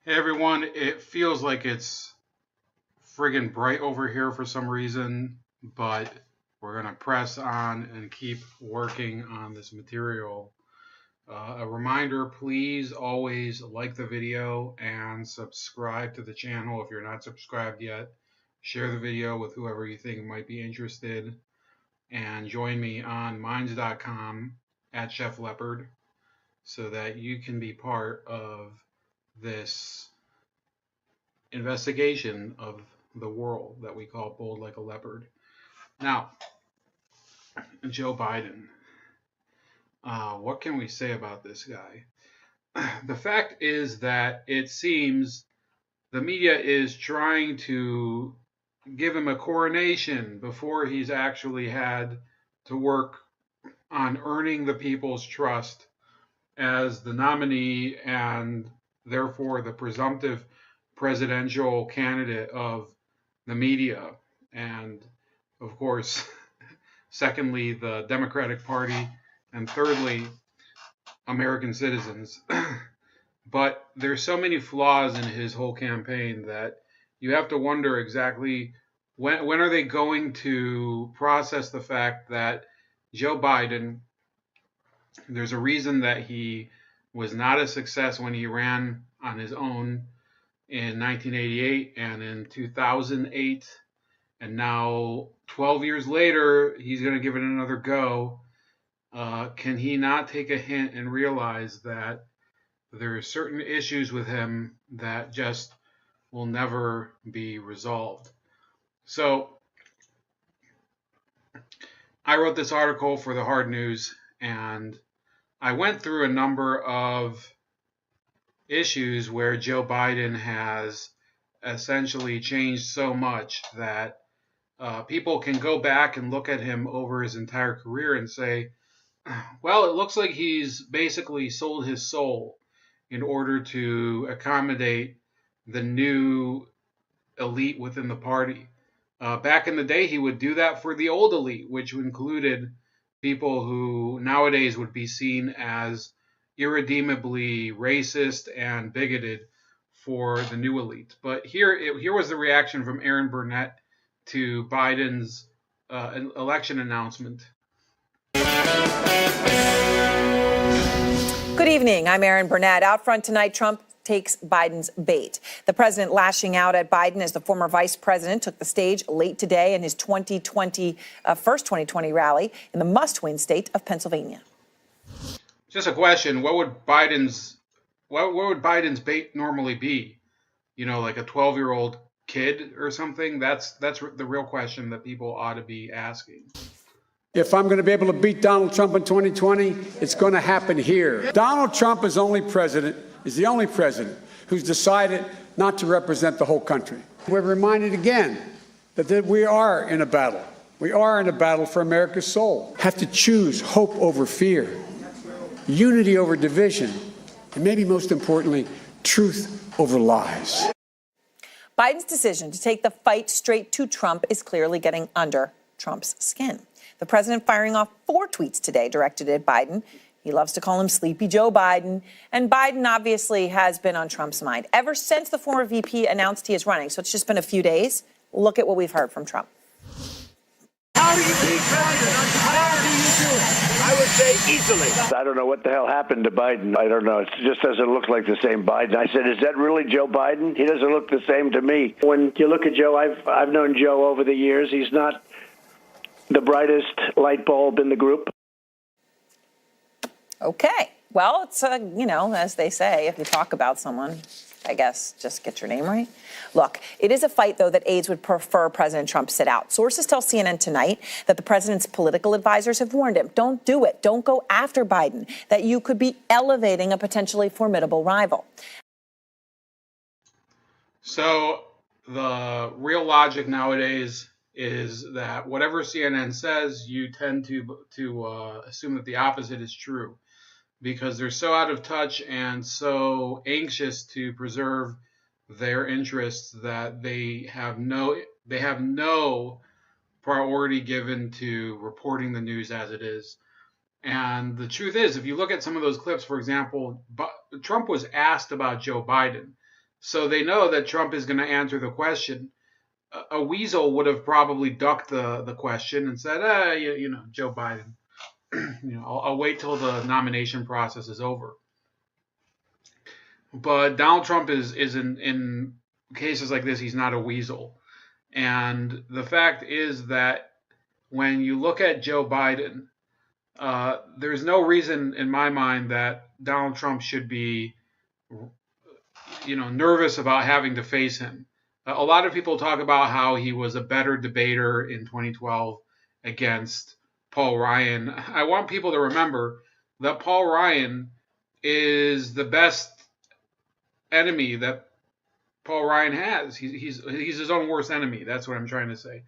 Hey everyone, it feels like it's friggin' bright over here for some reason, but we're gonna press on and keep working on this material. A reminder, please always like the video and subscribe to the channel if you're not subscribed yet. Share the video with whoever you think might be interested, and join me on minds.com at Chef Leopard so that you can be part of this investigation of the world that we call Bold Like a Leopard. Now, Joe Biden. What can we say about this guy? The fact is that it seems the media is trying to give him a coronation before he's actually had to work on earning the people's trust as the nominee and therefore the presumptive presidential candidate of the media. And of course, secondly, the Democratic Party, and thirdly, American citizens. But there's so many flaws in his whole campaign that you have to wonder exactly when are they going to process the fact that Joe Biden, there's a reason that he was not a success when he ran on his own in 1988 and in 2008. And now, 12 years later, he's going to give it another go. Can he not take a hint and realize that there are certain issues with him that just will never be resolved? So, I wrote this article for the Hard News, and I went through a number of issues where Joe Biden has essentially changed so much that people can go back and look at him over his entire career and say, well, it looks like he's basically sold his soul in order to accommodate the new elite within the party. Back in the day, he would do that for the old elite, which included people who nowadays would be seen as irredeemably racist and bigoted for the new elite. But here was the reaction from Erin Burnett to Biden's election announcement. Good evening. I'm Erin Burnett. Out front tonight, Trump takes Biden's bait. The president lashing out at Biden as the former vice president took the stage late today in his first 2020 rally in the must-win state of Pennsylvania. Just a question: what would Biden's bait normally be? You know, like a 12-year-old kid or something? That's the real question that people ought to be asking. If I'm going to be able to beat Donald Trump in 2020, it's going to happen here. Donald Trump is the only president who's decided not to represent the whole country. We're reminded again that we are in a battle. We are in a battle for America's soul. Have to choose hope over fear, unity over division, and maybe most importantly, truth over lies. Biden's decision to take the fight straight to Trump is clearly getting under Trump's skin. The president firing off 4 tweets today directed at Biden. He loves to call him Sleepy Joe Biden. And Biden obviously has been on Trump's mind ever since the former VP announced he is running. So it's just been a few days. Look at what we've heard from Trump. How do you beat president? How do you do it? I would say easily. I don't know what the hell happened to Biden. I don't know. It just doesn't look like the same Biden. I said, is that really Joe Biden? He doesn't look the same to me. When you look at Joe, I've known Joe over the years. He's not the brightest light bulb in the group. Okay. Well, it's, as they say, if you talk about someone, I guess just get your name right. Look, it is a fight, though, that aides would prefer President Trump sit out. Sources tell CNN tonight that the president's political advisors have warned him, don't do it. Don't go after Biden, that you could be elevating a potentially formidable rival. So the real logic nowadays is that whatever CNN says, you tend to assume that the opposite is true, because they're so out of touch and so anxious to preserve their interests that they have no priority given to reporting the news as it is. And the truth is, if you look at some of those clips, for example, Trump was asked about Joe Biden So they know that Trump is going to answer the question. A weasel would have probably ducked the question and said, Joe Biden, I'll wait till the nomination process is over. But Donald Trump is in cases like this, he's not a weasel. And the fact is that when you look at Joe Biden, there's no reason in my mind that Donald Trump should be, nervous about having to face him. A lot of people talk about how he was a better debater in 2012 against Paul Ryan. I want people to remember that Paul Ryan is the best enemy that Paul Ryan has. He's his own worst enemy. That's what I'm trying to say.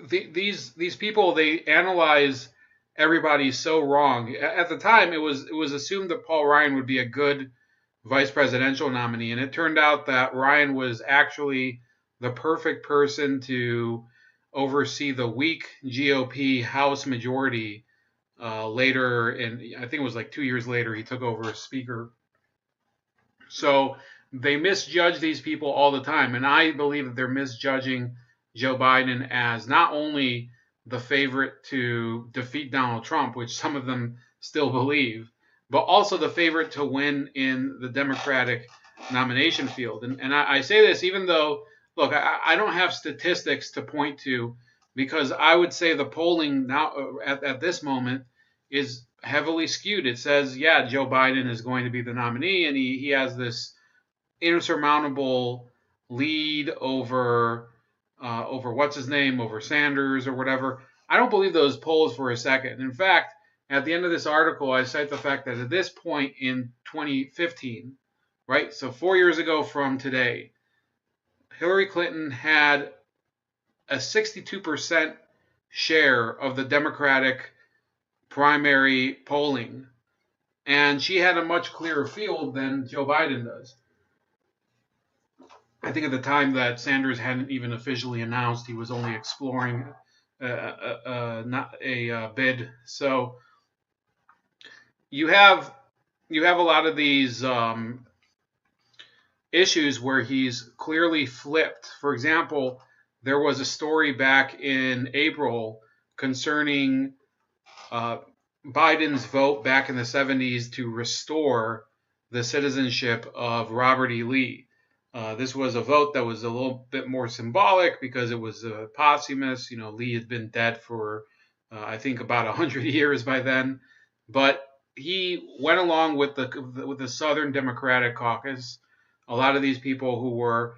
These people, they analyze everybody so wrong. At the time, it was assumed that Paul Ryan would be a good vice presidential nominee, and it turned out that Ryan was actually the perfect person to oversee the weak GOP House majority later, and I think it was like 2 years later, he took over as Speaker. So they misjudge these people all the time, and I believe that they're misjudging Joe Biden as not only the favorite to defeat Donald Trump, which some of them still believe, but also the favorite to win in the Democratic nomination field. And I say this even though, look, I don't have statistics to point to, because I would say the polling now at this moment is heavily skewed. It says, yeah, Joe Biden is going to be the nominee, and he has this insurmountable lead over what's his name, over Sanders or whatever. I don't believe those polls for a second. In fact, at the end of this article, I cite the fact that at this point in 2015, right, so 4 years ago from today, Hillary Clinton had a 62% share of the Democratic primary polling, and she had a much clearer field than Joe Biden does. I think at the time that Sanders hadn't even officially announced, he was only exploring not a bid. So you have a lot of these issues where he's clearly flipped. For example, there was a story back in April concerning Biden's vote back in the 70s to restore the citizenship of Robert E. Lee. This was a vote that was a little bit more symbolic because it was posthumous. Lee had been dead for, I think, about 100 years by then. But he went along with the Southern Democratic Caucus. A lot of these people who were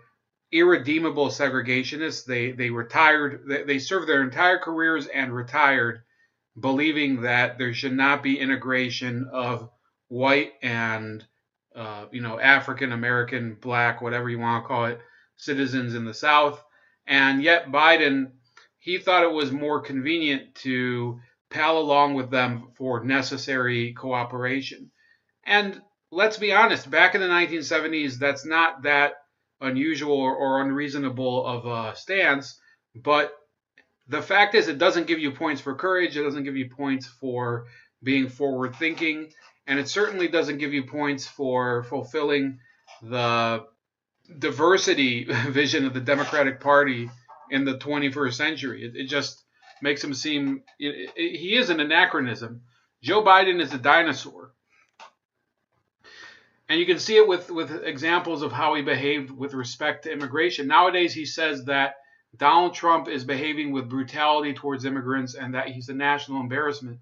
irredeemable segregationists, they retired. They served their entire careers and retired, believing that there should not be integration of white and African American, black, whatever you want to call it, citizens in the South. And yet Biden, he thought it was more convenient to pal along with them for necessary cooperation. And let's be honest, back in the 1970s, that's not that unusual or unreasonable of a stance. But the fact is, it doesn't give you points for courage. It doesn't give you points for being forward thinking. And it certainly doesn't give you points for fulfilling the diversity vision of the Democratic Party in the 21st century. It just makes him seem, he is an anachronism. Joe Biden is a dinosaur. And you can see it with examples of how he behaved with respect to immigration. Nowadays, he says that Donald Trump is behaving with brutality towards immigrants and that he's a national embarrassment.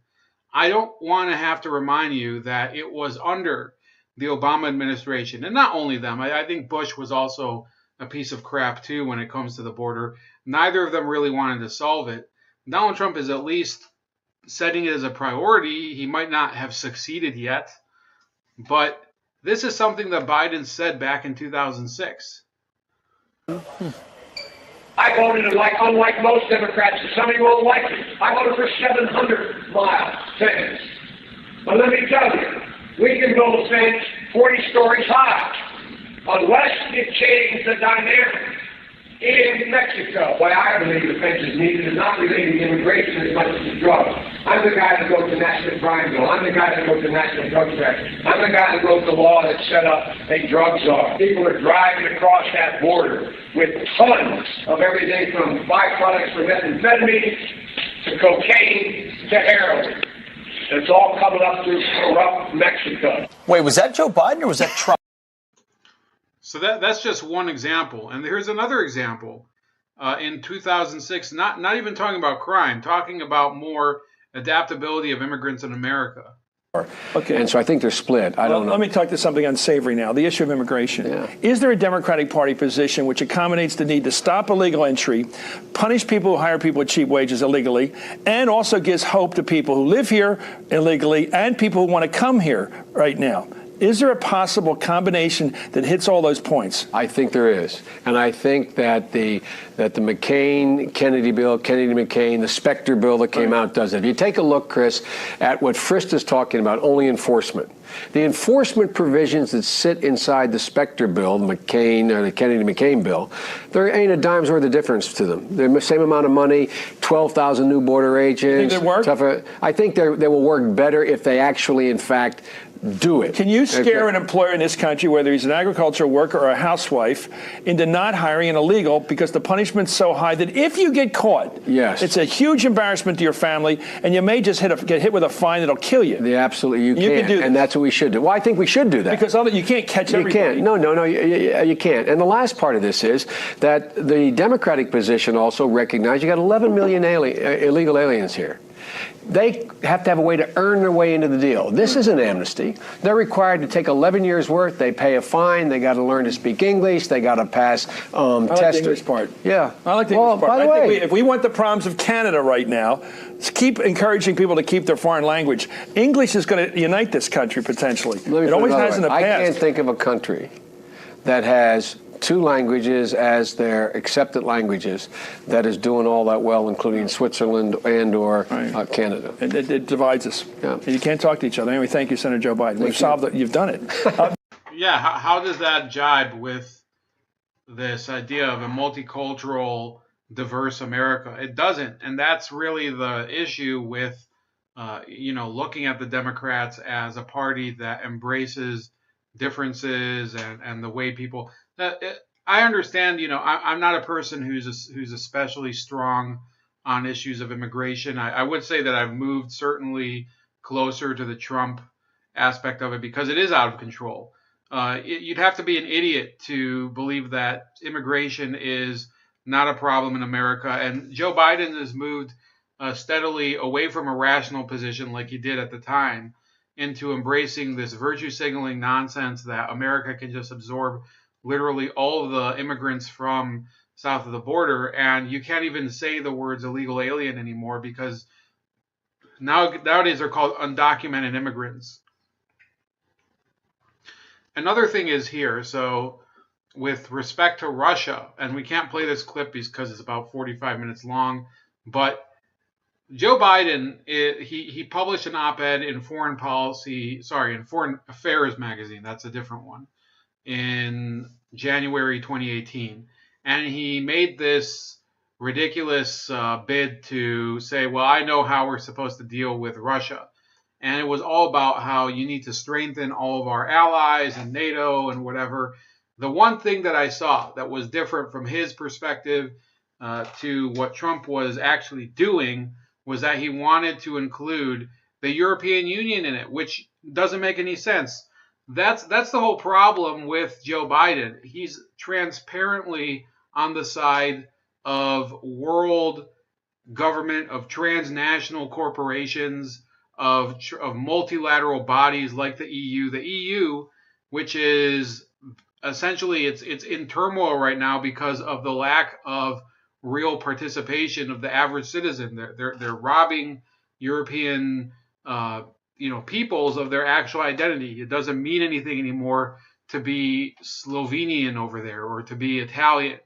I don't want to have to remind you that it was under the Obama administration, and not only them. I think Bush was also a piece of crap too when it comes to the border. Neither of them really wanted to solve it. Donald Trump is at least setting it as a priority. He might not have succeeded yet, but this is something that Biden said back in 2006. I voted unlike most Democrats, and some of you won't like it. I voted for 700-mile fence. But let me tell you, we can build a fence 40 stories high. Unless it changes the dynamic in Mexico. Why I believe the fence is needed is not related to immigration as much as to drugs. I'm the guy that wrote the National Crime Bill. I'm the guy that wrote the National Drug Act. I'm the guy that wrote the law that set up a drug czar. People are driving across that border with tons of everything from byproducts from methamphetamine to cocaine to heroin. It's all coming up through corrupt Mexico. Wait, was that Joe Biden or was that Trump? So that's just one example. And here's another example. In 2006, not even talking about crime, talking about more adaptability of immigrants in America. Okay. And so I think they're split. I don't know. Let me talk to something unsavory now, the issue of immigration. Yeah. Is there a Democratic Party position which accommodates the need to stop illegal entry, punish people who hire people at cheap wages illegally, and also gives hope to people who live here illegally and people who want to come here right now? Is there a possible combination that hits all those points? I think there is. And I think that the McCain-Kennedy bill, Kennedy-McCain, the Specter bill that came out does it. If you take a look, Chris, at what Frist is talking about, only enforcement. The enforcement provisions that sit inside the Specter bill, the McCain or the Kennedy-McCain bill, there ain't a dime's worth of difference to them. They're the same amount of money, 12,000 new border agents. You think they work? Tougher. I think they will work better if they actually, in fact, do it. Can you scare an employer in this country, whether he's an agricultural worker or a housewife, into not hiring an illegal because the punishment's so high that if you get caught, yes, it's a huge embarrassment to your family, and you may just get hit with a fine that'll kill you. Yeah, absolutely, you can do that. And that's what we should do. Well, I think we should do that. Because you can't catch everybody. You can't. No, you can't. And the last part of this is that the Democratic position also recognized you got 11 million illegal aliens here. They have to have a way to earn their way into the deal. This is an amnesty. They're required to take 11 years' worth. They pay a fine. They got to learn to speak English. They got to pass tests. I like the English part. Yeah. I like the English part. By the way, if we want the problems of Canada right now, keep encouraging people to keep their foreign language. English is going to unite this country potentially. It always has in the past. I can't think of a country that has two languages as their accepted languages that is doing all that well, including Switzerland and or Canada. It divides us. Yeah. And you can't talk to each other. Anyway, thank you, Senator Joe Biden. We've solved it. You've done it. Yeah, how does that jibe with this idea of a multicultural, diverse America? It doesn't, and that's really the issue with, looking at the Democrats as a party that embraces differences and the way people. I understand, I'm not a person who's especially strong on issues of immigration. I would say that I've moved certainly closer to the Trump aspect of it because it is out of control. You'd have to be an idiot to believe that immigration is not a problem in America. And Joe Biden has moved steadily away from a rational position like he did at the time into embracing this virtue signaling nonsense that America can just absorb literally all of the immigrants from south of the border, and you can't even say the words illegal alien anymore because nowadays they're called undocumented immigrants. Another thing is here, so with respect to Russia, and we can't play this clip because it's about 45 minutes long, but Joe Biden, he published an op-ed in Foreign Affairs magazine, that's a different one, in January 2018. And he made this ridiculous bid to say, well, I know how we're supposed to deal with Russia. And it was all about how you need to strengthen all of our allies and NATO and whatever. The one thing that I saw that was different from his perspective to what Trump was actually doing was that he wanted to include the European Union in it, which doesn't make any sense. That's the whole problem with Joe Biden. He's transparently on the side of world government, of transnational corporations, of multilateral bodies like the EU. The EU, which is essentially it's in turmoil right now because of the lack of real participation of the average citizen. They're robbing European peoples of their actual identity. It doesn't mean anything anymore to be Slovenian over there, or to be Italian,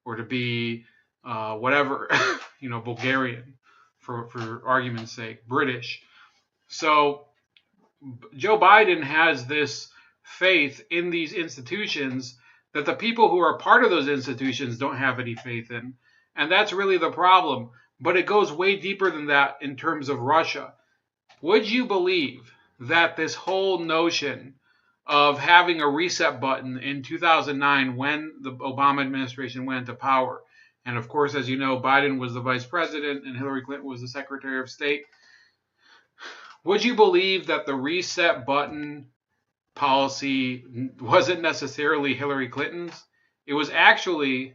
or to be whatever, Bulgarian, for argument's sake, British. So Joe Biden has this faith in these institutions that the people who are part of those institutions don't have any faith in. And that's really the problem. But it goes way deeper than that in terms of Russia. Would you believe that this whole notion of having a reset button in 2009 when the Obama administration went into power, and of course, as you know, Biden was the vice president and Hillary Clinton was the Secretary of State, would you believe that the reset button policy wasn't necessarily Hillary Clinton's? It was actually,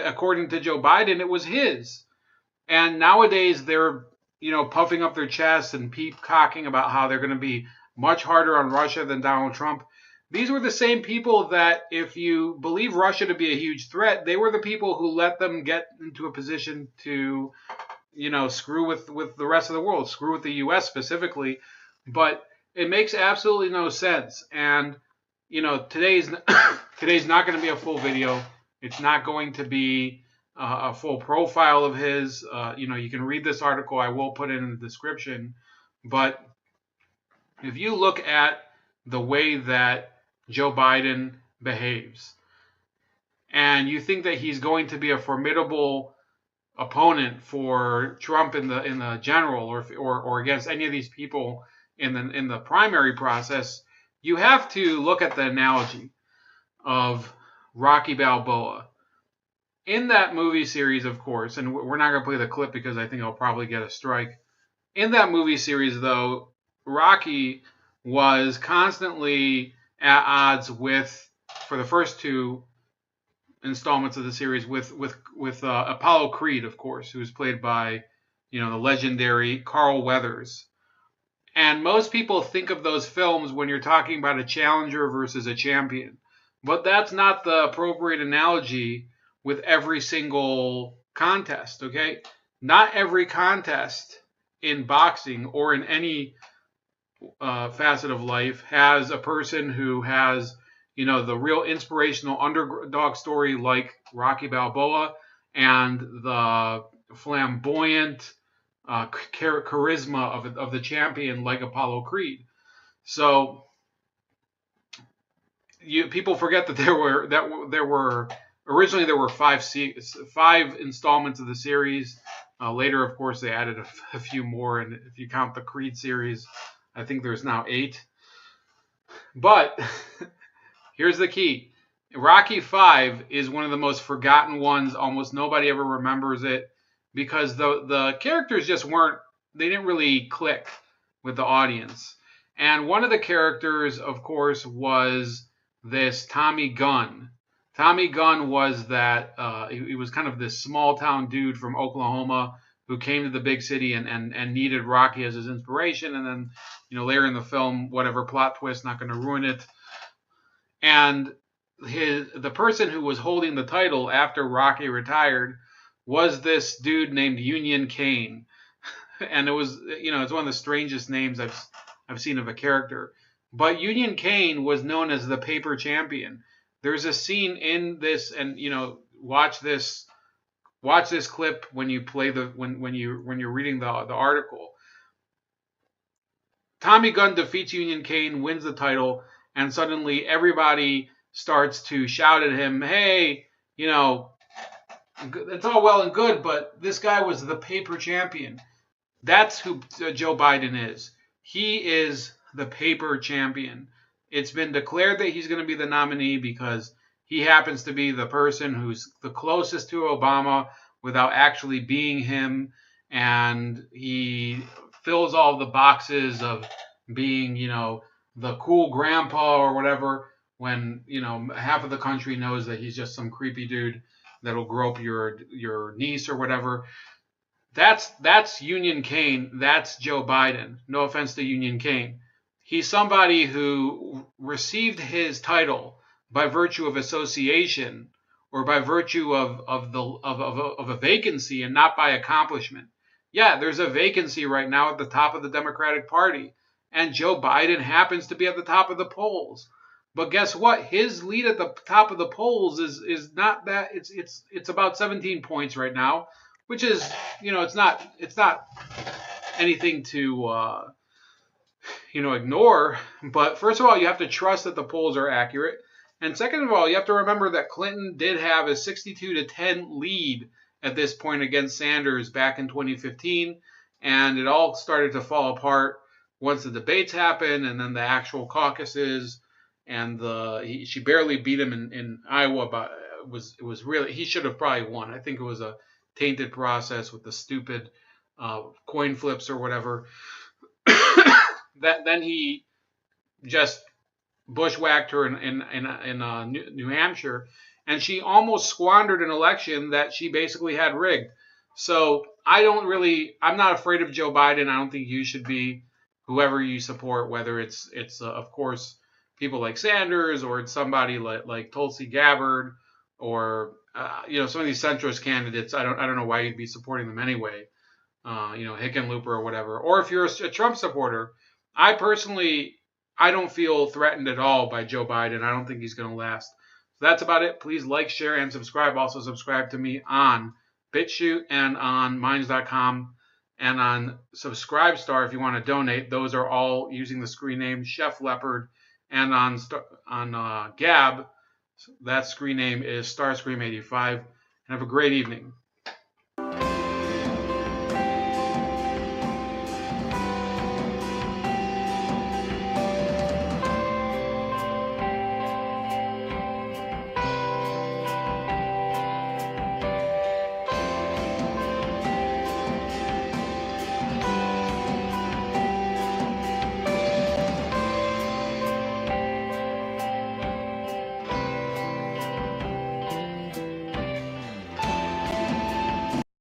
according to Joe Biden, it was his. And nowadays they're, puffing up their chests and peacocking about how they're going to be much harder on Russia than Donald Trump. These were the same people that, if you believe Russia to be a huge threat, they were the people who let them get into a position to, screw with the rest of the world, screw with the U.S. specifically. But it makes absolutely no sense. And, today's not going to be a full video. It's not going to be a full profile of his. You can read this article. I will put it in the description. But if you look at the way that Joe Biden behaves, and you think that he's going to be a formidable opponent for Trump in the general or against any of these people in the primary process, you have to look at the analogy of Rocky Balboa. In that movie series, of course, and we're not going to play the clip because I think I'll probably get a strike. In that movie series, though, Rocky was constantly at odds with, for the first two installments of the series, with Apollo Creed, of course, who was played by, the legendary Carl Weathers. And most people think of those films when you're talking about a challenger versus a champion. But that's not the appropriate analogy with every single contest, okay? Not every contest in boxing or in any facet of life has a person who has, the real inspirational underdog story like Rocky Balboa and the flamboyant charisma of the champion like Apollo Creed. So people forget that there were originally there were five installments of the series. Later, of course, they added a few more, and if you count the Creed series, I think there's now 8. But here's the key. Rocky V is one of the most forgotten ones. Almost nobody ever remembers it because the characters just didn't really click with the audience. And one of the characters, of course, was this Tommy Gunn. Tommy Gunn was that, he was kind of this small town dude from Oklahoma who came to the big city and needed Rocky as his inspiration. And then, later in the film, whatever plot twist, not going to ruin it. And the person who was holding the title after Rocky retired was this dude named Union Kane. And it was, it's one of the strangest names I've seen of a character. But Union Kane was known as the paper champion. There's a scene in this, and watch this clip when you play when you're reading the article. Tommy Gunn defeats Union Kane, wins the title, and suddenly everybody starts to shout at him, "Hey, it's all well and good, but this guy was the paper champion." That's who Joe Biden is. He is the paper champion. It's been declared that he's going to be the nominee because he happens to be the person who's the closest to Obama without actually being him. And he fills all the boxes of being, the cool grandpa or whatever, when, half of the country knows that he's just some creepy dude that'll grope your niece or whatever. That's Union Kane. That's Joe Biden. No offense to Union Kane. He's somebody who received his title by virtue of association or by virtue of a vacancy and not by accomplishment. Yeah, there's a vacancy right now at the top of the Democratic Party, and Joe Biden happens to be at the top of the polls. But guess what? His lead at the top of the polls is not that. It's about 17 points right now, which is, it's not anything to ignore. But first of all, you have to trust that the polls are accurate. And second of all, you have to remember that Clinton did have a 62-10 lead at this point against Sanders back in 2015, and it all started to fall apart once the debates happened, and then the actual caucuses, and she barely beat him in Iowa. But it was really, he should have probably won. I think it was a tainted process with the stupid coin flips or whatever. Then he just bushwhacked her in New Hampshire, and she almost squandered an election that she basically had rigged. So I'm not afraid of Joe Biden. I don't think you should be, whoever you support, whether it's of course people like Sanders, or it's somebody like Tulsi Gabbard, or some of these centrist candidates. I don't know why you'd be supporting them anyway. Hickenlooper or whatever. Or if you're a Trump supporter, I don't feel threatened at all by Joe Biden. I don't think he's going to last. So that's about it. Please like, share, and subscribe. Also subscribe to me on BitChute and on Minds.com and on Subscribestar if you want to donate. Those are all using the screen name Chef Leopard. And on Gab, that screen name is Starscream85. And have a great evening.